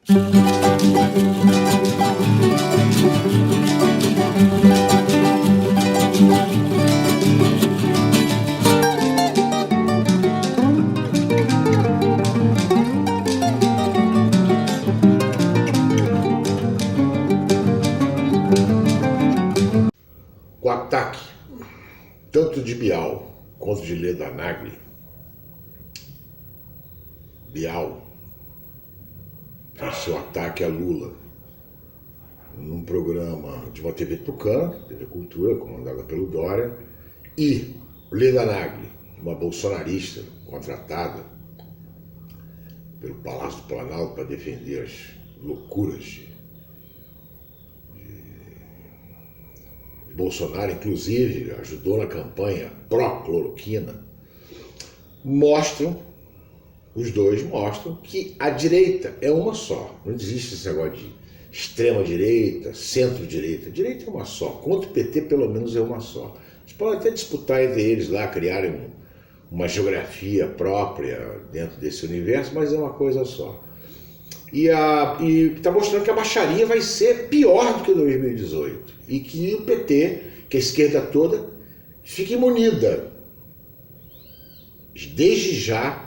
O ataque, tanto de Bial quanto de Leda Nagli. Bial fez seu ataque a Lula num programa de uma TV tucana, TV Cultura, comandada pelo Dória, e Leda Nagli, uma bolsonarista contratada pelo Palácio do Planalto para defender as loucuras de Bolsonaro, inclusive ajudou na campanha pró-cloroquina, os dois mostram que a direita é uma só. Não existe esse negócio de extrema-direita, centro-direita. Direita é uma só. Contra o PT, pelo menos, é uma só. Eles podem até disputar entre eles lá, criarem uma geografia própria dentro desse universo, mas é uma coisa só. E está mostrando que a baixaria vai ser pior do que 2018. E que o PT, que a esquerda toda, fique munida, desde já,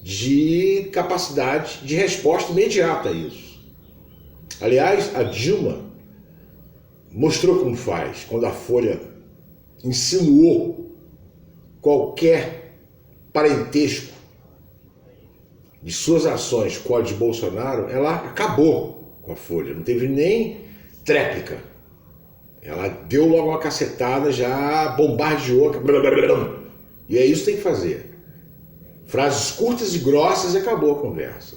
de capacidade de resposta imediata a isso. Aliás, a Dilma mostrou como faz, quando a Folha insinuou qualquer parentesco de suas ações com a de Bolsonaro, ela acabou com a Folha, não teve nem tréplica. Ela deu logo uma cacetada, já bombardeou. E é isso que tem que fazer. Frases curtas e grossas e acabou a conversa.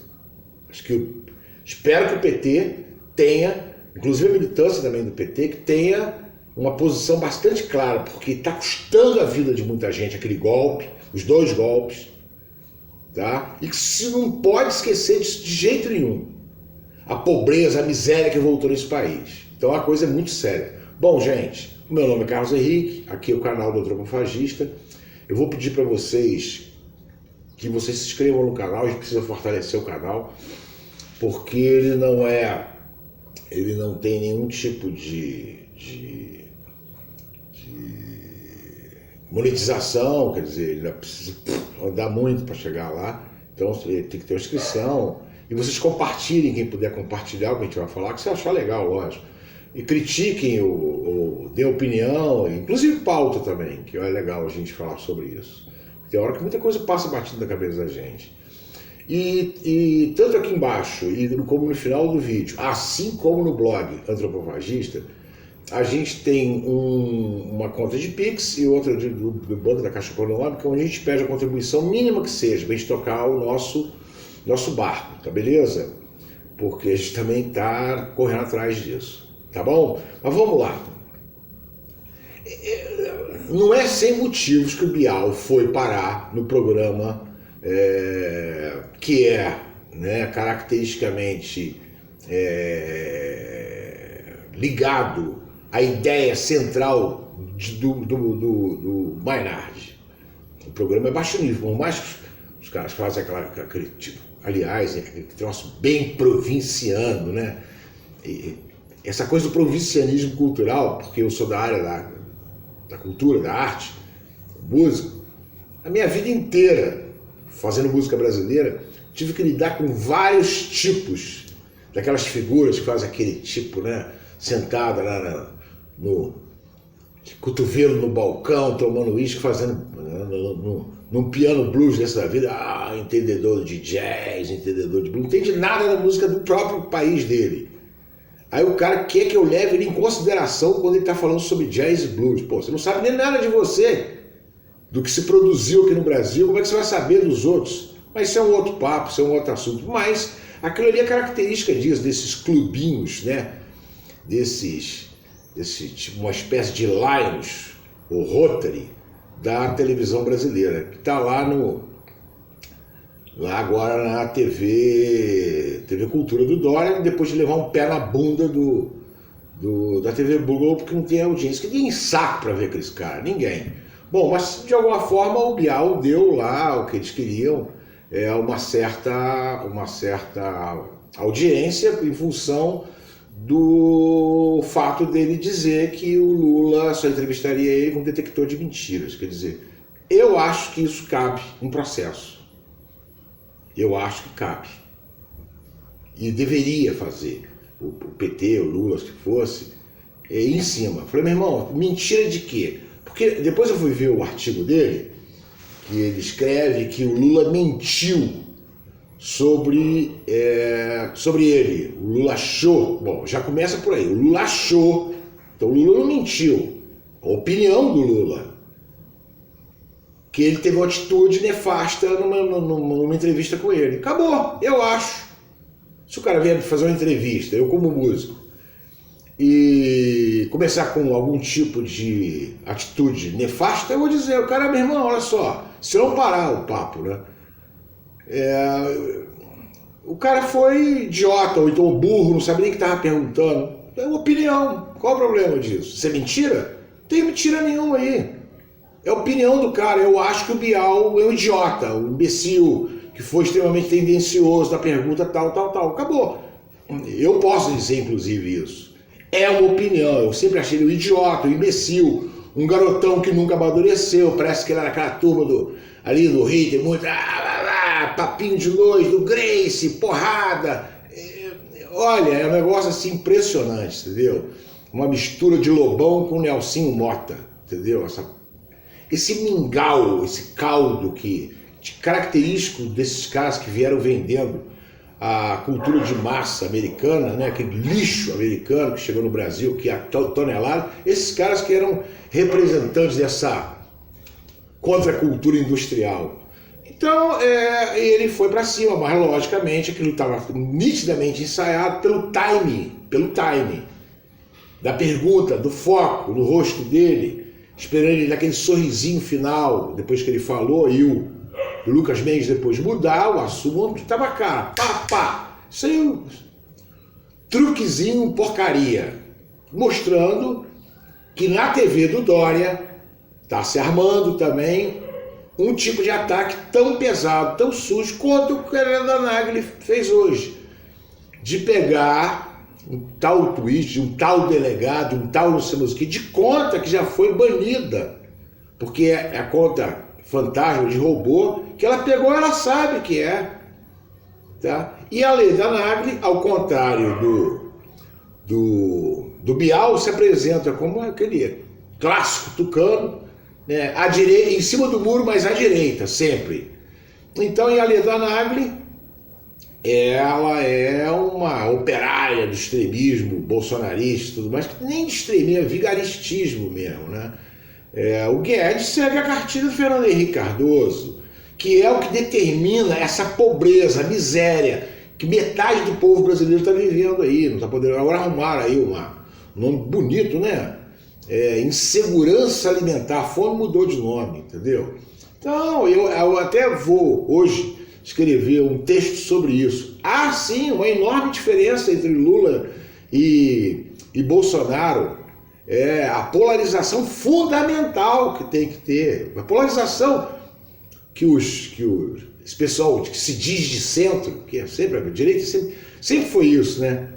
Espero que o PT tenha, inclusive a militância também do PT, que tenha uma posição bastante clara, porque está custando a vida de muita gente aquele golpe, os dois golpes, tá? E que se não pode esquecer disso de jeito nenhum. A pobreza, a miséria que voltou nesse país. Então a coisa é muito séria. Bom, gente, o meu nome é Carlos Henrique, aqui é o canal do Antropofagista. Eu vou pedir para vocês que vocês se inscrevam no canal, a gente precisa fortalecer o canal, porque ele não tem nenhum tipo de monetização, quer dizer, ele precisa andar muito para chegar lá, então tem que ter uma inscrição, e vocês compartilhem, quem puder compartilhar o que a gente vai falar, que você achar legal, lógico, e critiquem, ou dê opinião, inclusive pauta também, que é legal a gente falar sobre isso. Tem hora que muita coisa passa batido na cabeça da gente. E tanto aqui embaixo, como no final do vídeo, assim como no blog Antropofagista, a gente tem uma conta de Pix e outra do Banco da Caixa Econômica, onde a gente pede a contribuição mínima que seja, para a gente tocar o nosso barco, tá beleza? Porque a gente também está correndo atrás disso, tá bom? Mas vamos lá. Não é sem motivos que o Bial foi parar no programa que é, né, caracteristicamente ligado à ideia central do Maynard. O programa é baixo nível, por mais que os caras fazem aquele tipo, aliás, aquele troço bem provinciano, né? Essa coisa do provincianismo cultural, porque eu sou da área da cultura, da arte, música, a minha vida inteira, fazendo música brasileira, tive que lidar com vários tipos daquelas figuras que fazem aquele tipo, né, sentada lá no cotovelo no balcão, tomando uísque, fazendo num piano blues dessa vida, entendedor de jazz, entendedor de blues, não entende nada da música do próprio país dele. Aí o cara quer que eu leve ele em consideração quando ele está falando sobre jazz e blues. Pô, você não sabe nem nada de você, do que se produziu aqui no Brasil, como é que você vai saber dos outros? Mas isso é um outro papo, isso é um outro assunto. Mas aquilo ali é característica disso, desses clubinhos, né? Desse tipo, uma espécie de Lions, ou Rotary, da televisão brasileira, que está lá agora na TV Cultura do Dória, depois de levar um pé na bunda da TV Globo, porque não tem audiência, que ninguém saco para ver aqueles caras, ninguém. Bom, mas de alguma forma o Bial deu lá o que eles queriam, uma certa audiência em função do fato dele dizer que o Lula só entrevistaria ele com um detector de mentiras. Quer dizer, eu acho que isso cabe em processo. Eu acho que cabe. E deveria fazer. O PT, o Lula, se fosse, em cima. Falei, meu irmão, mentira de quê? Porque depois eu fui ver o artigo dele, que ele escreve que o Lula mentiu sobre ele. O Lula achou, bom, já começa por aí, o Lula achou, então o Lula não mentiu. A opinião do Lula, que ele teve uma atitude nefasta numa entrevista com ele. Acabou, eu acho. Se o cara vier fazer uma entrevista, eu como músico, e começar com algum tipo de atitude nefasta, eu vou dizer, o cara, meu irmão, olha só, se eu não parar o papo, né? O cara foi idiota, ou então burro, não sabe nem o que estava perguntando. É uma opinião, qual o problema disso? Isso é mentira? Não tem mentira nenhuma aí. É a opinião do cara. Eu acho que o Bial é um idiota, um imbecil, que foi extremamente tendencioso na pergunta tal. Acabou. Eu posso dizer, inclusive, isso. É uma opinião. Eu sempre achei ele um idiota, um imbecil, um garotão que nunca amadureceu. Parece que ele era aquela turma ali do Rio, tem muito papinho de noite, do Grace, porrada. Olha, é um negócio assim impressionante, entendeu? Uma mistura de Lobão com Nelsinho Mota, entendeu? Esse mingau, esse caldo característico desses caras que vieram vendendo a cultura de massa americana, né? Aquele lixo americano que chegou no Brasil, que é tonelada, esses caras que eram representantes dessa contracultura industrial. Então, ele foi para cima, mas logicamente aquilo estava nitidamente ensaiado pelo time da pergunta, do foco no rosto dele, esperando ele daquele sorrisinho final, depois que ele falou, e o Lucas Mendes depois mudar o assunto, estava cara, pá, isso aí é um truquezinho porcaria, mostrando que na TV do Dória está se armando também um tipo de ataque tão pesado, tão sujo, quanto o que a Nagli fez hoje. De pegar um tal tweet, um tal delegado, um tal não sei mais o que, de conta que já foi banida. Porque é a conta fantasma de robô, que ela pegou, ela sabe que é. Tá? E a lei da Nagli, ao contrário do Bial, se apresenta como aquele clássico tucano, né, à direita, em cima do muro, mas à direita, sempre. Então, a Leda Nagli, ela é uma operária do extremismo bolsonarista e tudo mais, que nem de extremismo, é vigaristismo mesmo, né? O Guedes segue a cartilha do Fernando Henrique Cardoso, que é o que determina essa pobreza, miséria, que metade do povo brasileiro está vivendo aí, não está podendo agora arrumar aí um nome bonito, né? Insegurança alimentar, a fome mudou de nome, entendeu? Então, eu até vou hoje escrever um texto sobre isso. Há sim uma enorme diferença entre Lula e Bolsonaro. A polarização fundamental que tem que ter. A polarização que esse pessoal que se diz de centro, que é sempre a direita, sempre foi isso, né?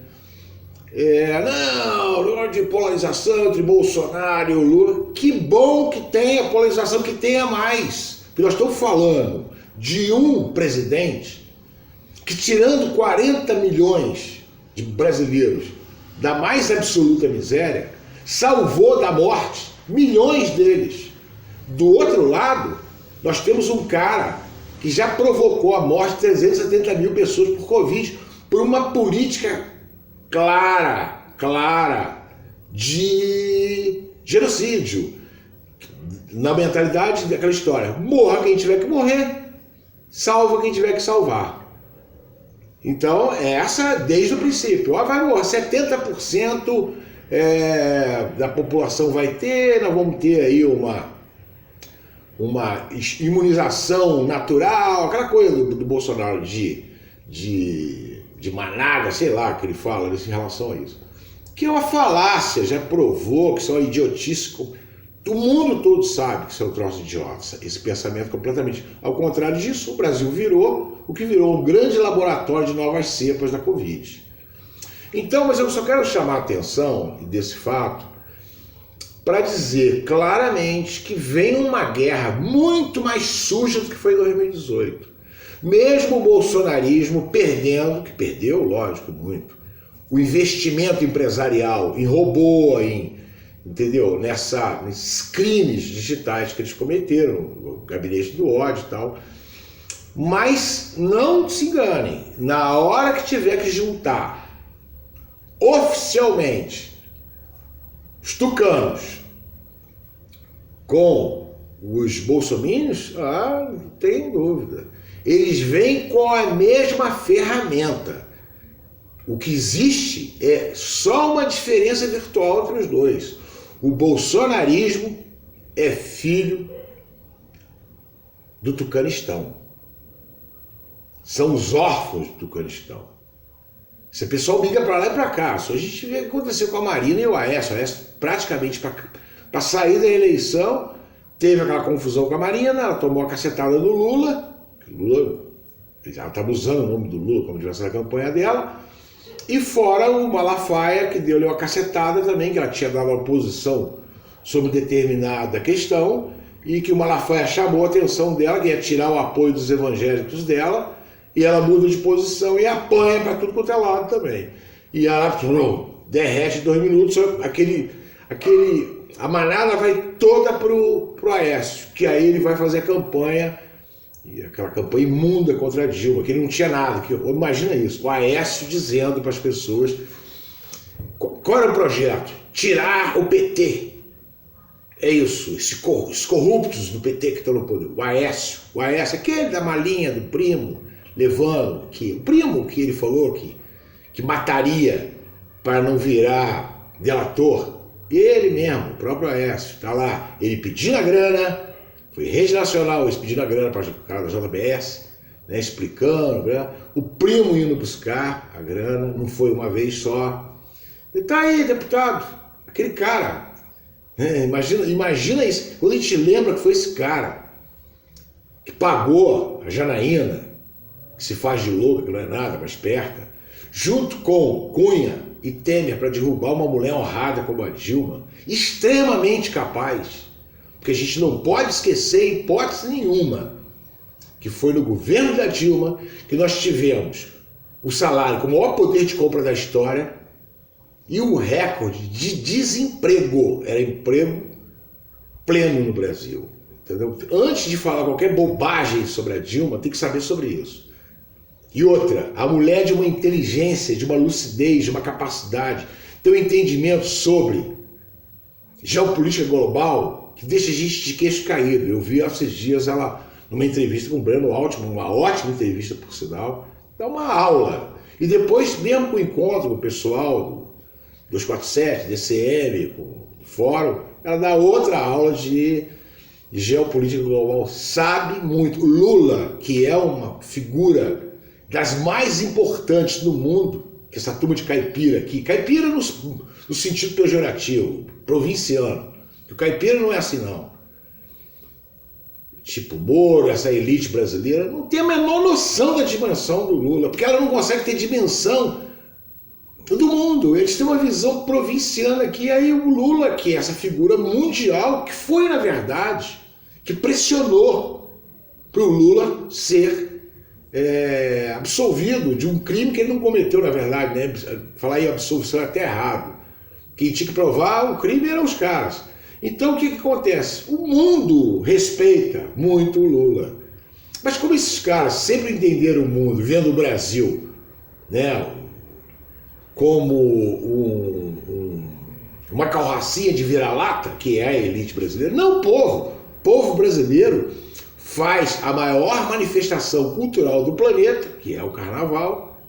Não, de polarização entre Bolsonaro e o Lula. Que bom que tenha polarização, que tenha mais. Porque nós estamos falando de um presidente que, tirando 40 milhões de brasileiros da mais absoluta miséria, salvou da morte milhões deles. Do outro lado, nós temos um cara que já provocou a morte de 370 mil pessoas por Covid, por uma política clara de genocídio, na mentalidade daquela história: morra quem tiver que morrer, salva quem tiver que salvar. Então, essa desde o princípio. Vai morrer 70% da população vai ter, nós vamos ter aí uma imunização natural, aquela coisa do Bolsonaro de manada, sei lá que ele fala em relação a isso. Que é uma falácia, já provou que isso é uma idiotice O mundo todo sabe que isso é um troço idiota, esse pensamento completamente. Ao contrário disso, o Brasil virou o que virou um grande laboratório de novas cepas da Covid. Então, mas eu só quero chamar a atenção desse fato para dizer claramente que vem uma guerra muito mais suja do que foi em 2018. Mesmo o bolsonarismo perdendo, que perdeu, lógico, muito, o investimento empresarial em robô, entendeu? Nesses crimes digitais que eles cometeram, o gabinete do ódio e tal. Mas não se enganem, na hora que tiver que juntar oficialmente os tucanos com os bolsominions, não tem dúvida. Eles vêm com a mesma ferramenta. O que existe é só uma diferença virtual entre os dois. O bolsonarismo é filho do Tucanistão. São os órfãos do Tucanistão. Esse pessoal migra para lá e para cá. Só a gente vê o que aconteceu com a Marina e o Aécio. O Aécio praticamente para sair da eleição, teve aquela confusão com a Marina, ela tomou a cacetada do Lula. Ela estava usando o nome do Lula como adversário da campanha dela. E fora o Malafaia, que deu-lhe uma cacetada também, que ela tinha dado uma posição sobre determinada questão, e que o Malafaia chamou a atenção dela, que ia tirar o apoio dos evangélicos dela, e ela muda de posição e apanha para tudo quanto é lado também. E ela derrete em 2 minutos, a manada vai toda pro Aécio, que aí ele vai fazer a campanha, e aquela campanha imunda contra a Dilma, que ele não tinha nada. Imagina isso, o Aécio dizendo para as pessoas qual era o projeto? Tirar o PT. É isso, os corruptos do PT que estão no poder. O Aécio, aquele da malinha do primo, levando, o primo que ele falou que mataria para não virar delator, ele mesmo, o próprio Aécio, está lá, ele pedindo a grana. Foi Rede Nacional, eles pedindo a grana para o cara da JBS, né, explicando, né, o primo indo buscar a grana, não foi uma vez só. E tá aí, deputado, aquele cara, né, imagina isso, quando a gente lembra que foi esse cara que pagou a Janaína, que se faz de louca, que não é nada, mas esperta, junto com Cunha e Temer para derrubar uma mulher honrada como a Dilma, extremamente capaz. Porque a gente não pode esquecer, em hipótese nenhuma, que foi no governo da Dilma que nós tivemos o salário com o maior poder de compra da história e o recorde de desemprego. Era emprego pleno no Brasil. Entendeu? Antes de falar qualquer bobagem sobre a Dilma, tem que saber sobre isso. E outra, a mulher de uma inteligência, de uma lucidez, de uma capacidade, tem um entendimento sobre geopolítica global que deixa a gente de queixo caído. Eu vi há esses dias ela numa entrevista com o Breno Altman, uma ótima entrevista, por sinal, dá uma aula. E depois, mesmo com o encontro com o pessoal do 247, DCM, com o fórum, ela dá outra aula de geopolítica global. Sabe muito. O Lula, que é uma figura das mais importantes do mundo, que essa turma de caipira aqui, caipira no sentido pejorativo, provinciano. O caipira não é assim, não. Tipo Moro, essa elite brasileira, não tem a menor noção da dimensão do Lula, porque ela não consegue ter dimensão do mundo. Eles têm uma visão provinciana aqui, aí o Lula, que é essa figura mundial, que foi, na verdade, que pressionou para o Lula ser absolvido de um crime que ele não cometeu, na verdade, né? Falar em absolvição é até errado. Quem tinha que provar o crime eram os caras. Então o que acontece? O mundo respeita muito o Lula. Mas como esses caras sempre entenderam o mundo, vendo o Brasil, né, como uma carrocinha de vira-lata, que é a elite brasileira, não o povo. O povo brasileiro faz a maior manifestação cultural do planeta, que é o carnaval.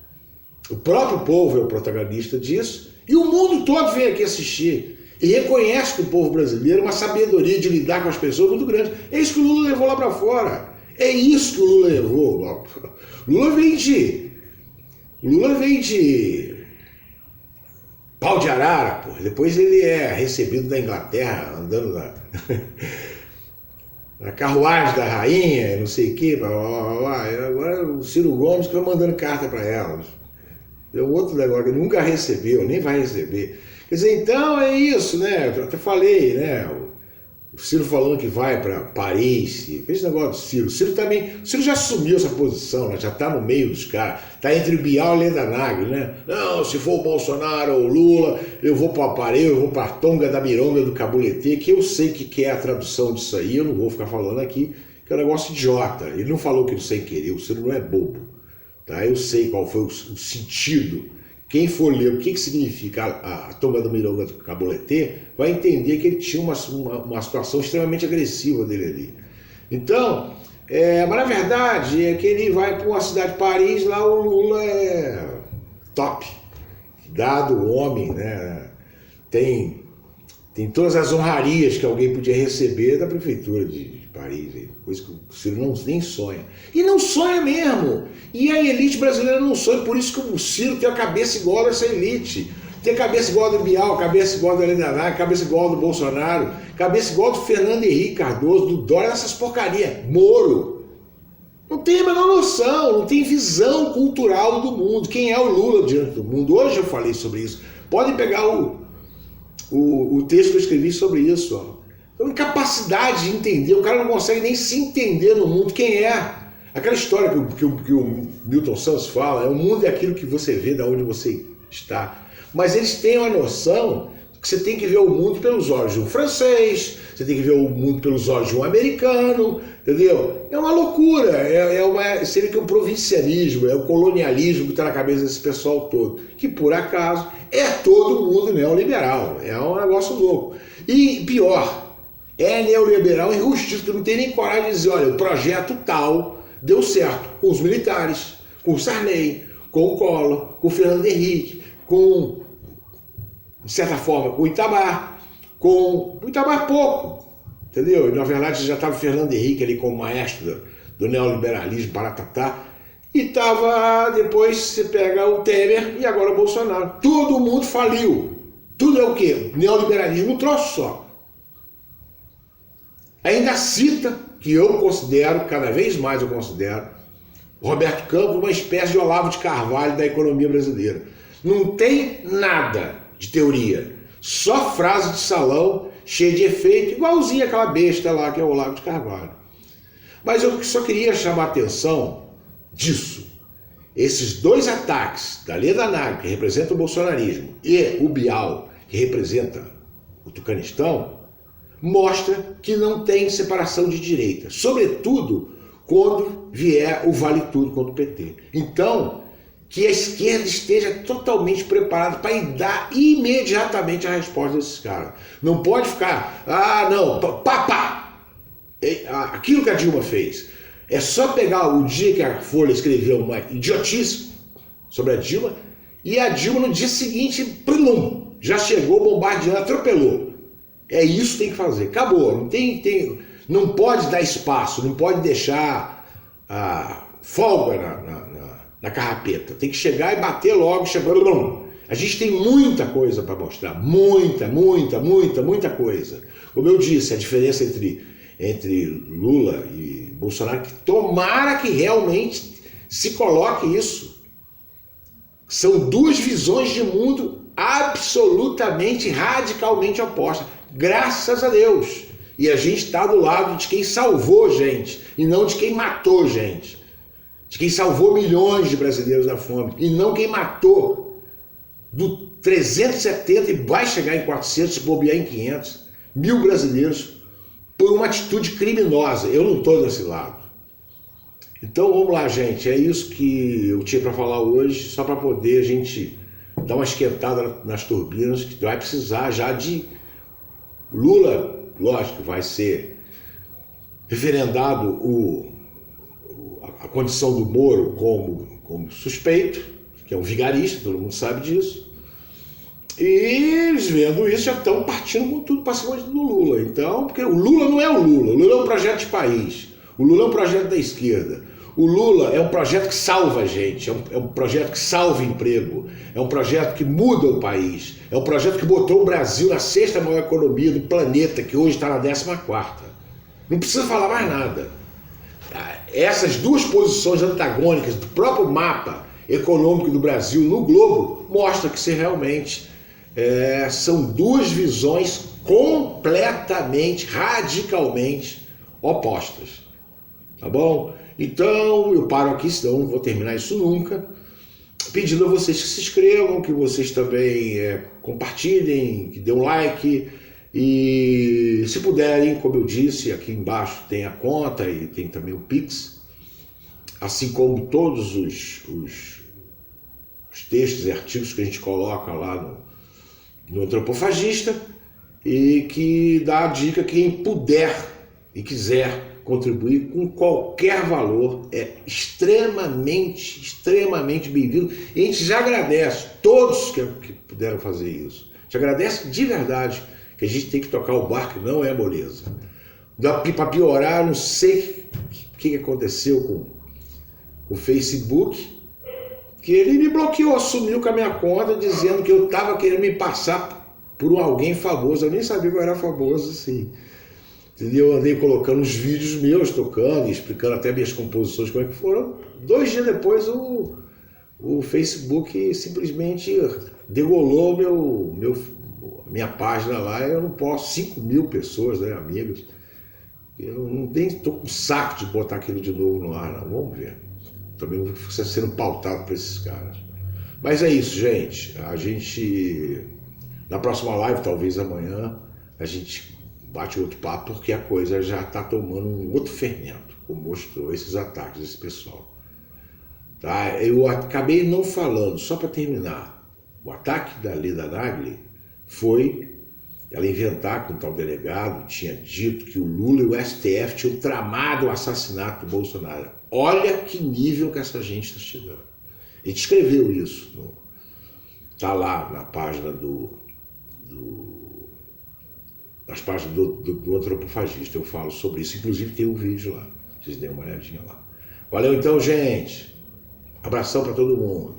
O próprio povo é o protagonista disso. E o mundo todo vem aqui assistir. E reconhece que o povo brasileiro é uma sabedoria de lidar com as pessoas muito grande. É isso que o Lula levou lá para fora. É isso que o Lula levou. Lula vem de pau de arara, porra. Depois ele é recebido da Inglaterra, andando na carruagem da rainha, não sei o quê, blá, blá, blá, blá. E agora o Ciro Gomes que vai mandando carta para ela. É um outro negócio que ele nunca recebeu, nem vai receber. Quer dizer, então é isso, né? Eu até falei, né? O Ciro falando que vai para Paris, esse negócio do Ciro. O Ciro já assumiu essa posição, né? Já está no meio dos caras. Está entre o Bial e o Leda Nagel, né? Não, se for o Bolsonaro ou o Lula, eu vou para Paris, eu vou para a Tonga da Mironga do Cabulete, que eu sei que é a tradução disso aí, eu não vou ficar falando aqui, que é um negócio idiota. Ele não falou aquilo sem querer, o Ciro não é bobo. Tá? Eu sei qual foi o sentido. Quem for ler o que significa a Tonga da Mironga do Cabulete vai entender que ele tinha uma situação extremamente agressiva dele ali. Então, mas na verdade é que ele vai para uma cidade de Paris, lá o Lula é top, dado o homem, né? Tem todas as honrarias que alguém podia receber da prefeitura de Paris, coisa que o Ciro nem sonha. E não sonha mesmo. E a elite brasileira não sonha, por isso que o Ciro tem a cabeça igual a essa elite. Tem a cabeça igual a do Bial, cabeça igual a do Leda Nagel, cabeça igual a do Bolsonaro, cabeça igual a do Fernando Henrique Cardoso, do Dória, essas porcarias. Moro. Não tem a menor noção, não tem visão cultural do mundo. Quem é o Lula diante do mundo? Hoje eu falei sobre isso. Podem pegar o texto que eu escrevi sobre isso, ó. Então, incapacidade de entender, o cara não consegue nem se entender no mundo. Quem é? Aquela história que o Milton Santos fala, o mundo é aquilo que você vê de onde você está. Mas eles têm uma noção que você tem que ver o mundo pelos olhos de um francês, você tem que ver o mundo pelos olhos de um americano, entendeu? É uma loucura, seria que um provincialismo, é o colonialismo que está na cabeça desse pessoal todo, que por acaso é todo mundo neoliberal, é um negócio louco. E pior, é neoliberal enrustido, que não tem nem coragem de dizer, olha, o projeto tal deu certo com os militares, com o Sarney, com o Collor, com o Fernando Henrique, com, de certa forma, com o Itamar, pouco, entendeu? E, na verdade, já estava o Fernando Henrique ali como maestro do neoliberalismo, paratatá, e estava, depois você pega o Temer e agora o Bolsonaro. Todo mundo faliu. Tudo é o quê? Neoliberalismo, um troço só. Ainda cita, que eu considero, cada vez mais eu considero, Roberto Campos uma espécie de Olavo de Carvalho da economia brasileira. Não tem nada de teoria, só frase de salão, cheia de efeito, igualzinho aquela besta lá que é o Olavo de Carvalho. Mas eu só queria chamar a atenção disso. Esses dois ataques da Leda Nagel, que representa o bolsonarismo, e o Bial, que representa o tucanistão, mostra que não tem separação de direita, sobretudo quando vier o Vale Tudo contra o PT. Então, que a esquerda esteja totalmente preparada para dar imediatamente a resposta desses caras. Não pode ficar, aquilo que a Dilma fez. É só pegar o dia que a Folha escreveu uma idiotice sobre a Dilma, e a Dilma no dia seguinte, plum, já chegou bombardeando, atropelou. É isso que tem que fazer. Acabou. Não pode dar espaço, não pode deixar folga na carrapeta. Tem que chegar e bater logo. A gente tem muita coisa para mostrar. Muita coisa. Como eu disse, a diferença entre Lula e Bolsonaro, que tomara que realmente se coloque isso. São duas visões de mundo absolutamente, radicalmente opostas. Graças a Deus. E a gente está do lado de quem salvou gente, e não de quem matou gente. De quem salvou milhões de brasileiros da fome, e não quem matou. Do 370 e vai chegar em 400, se bobear em 500, mil brasileiros, por uma atitude criminosa. Eu não estou desse lado. Então vamos lá, gente. É isso que eu tinha para falar hoje, só para poder a gente dar uma esquentada nas turbinas, que vai precisar já de Lula. Lógico, vai ser referendado a condição do Moro como suspeito, que é um vigarista, todo mundo sabe disso. E eles vendo isso já estão partindo com tudo para cima do Lula. Então, porque o Lula não é o Lula é um projeto de país. O Lula é um projeto da esquerda. O Lula é um projeto que salva a gente, é um projeto que salva emprego, é um projeto que muda o país, é um projeto que botou o Brasil na 6ª maior economia do planeta, que hoje está na 14ª. Não precisa falar mais nada. Essas duas posições antagônicas do próprio mapa econômico do Brasil no globo mostra que se realmente são duas visões completamente, radicalmente opostas. Tá bom? Então eu paro aqui, senão não vou terminar isso nunca, pedindo a vocês que se inscrevam, que vocês também compartilhem, que dêem um like e, se puderem, como eu disse, aqui embaixo tem a conta e tem também o Pix, assim como todos os textos e artigos que a gente coloca lá no Antropofagista, e que dá a dica que quem puder e quiser contribuir com qualquer valor é extremamente bem-vindo. E a gente já agradece todos que puderam fazer isso. A gente agradece de verdade, que a gente tem que tocar o barco, não é moleza. Para piorar, não sei o que aconteceu com o Facebook, que ele me bloqueou, sumiu com a minha conta, dizendo que eu estava querendo me passar por alguém famoso. Eu nem sabia que eu era famoso assim. Eu andei colocando os vídeos meus, tocando e explicando até minhas composições, como é que foram. 2 dias depois o Facebook simplesmente degolou minha página lá. Eu não posso, 5.000 pessoas, né, amigos. Eu nem estou com saco de botar aquilo de novo no ar, não. Vamos ver. Também vou ficar sendo pautado por esses caras. Mas é isso, gente. A gente, na próxima live, talvez amanhã, a gente bate outro papo, porque a coisa já está tomando um outro fermento, como mostrou esses ataques desse pessoal. Tá? Eu acabei não falando, só para terminar, o ataque da Leda Nagli foi ela inventar que um tal delegado tinha dito que o Lula e o STF tinham tramado o assassinato do Bolsonaro. Olha que nível que essa gente está chegando. A gente escreveu isso, está lá na página nas páginas do Antropofagista, eu falo sobre isso, inclusive tem um vídeo lá, vocês deem uma olhadinha lá. Valeu então, gente, abração para todo mundo.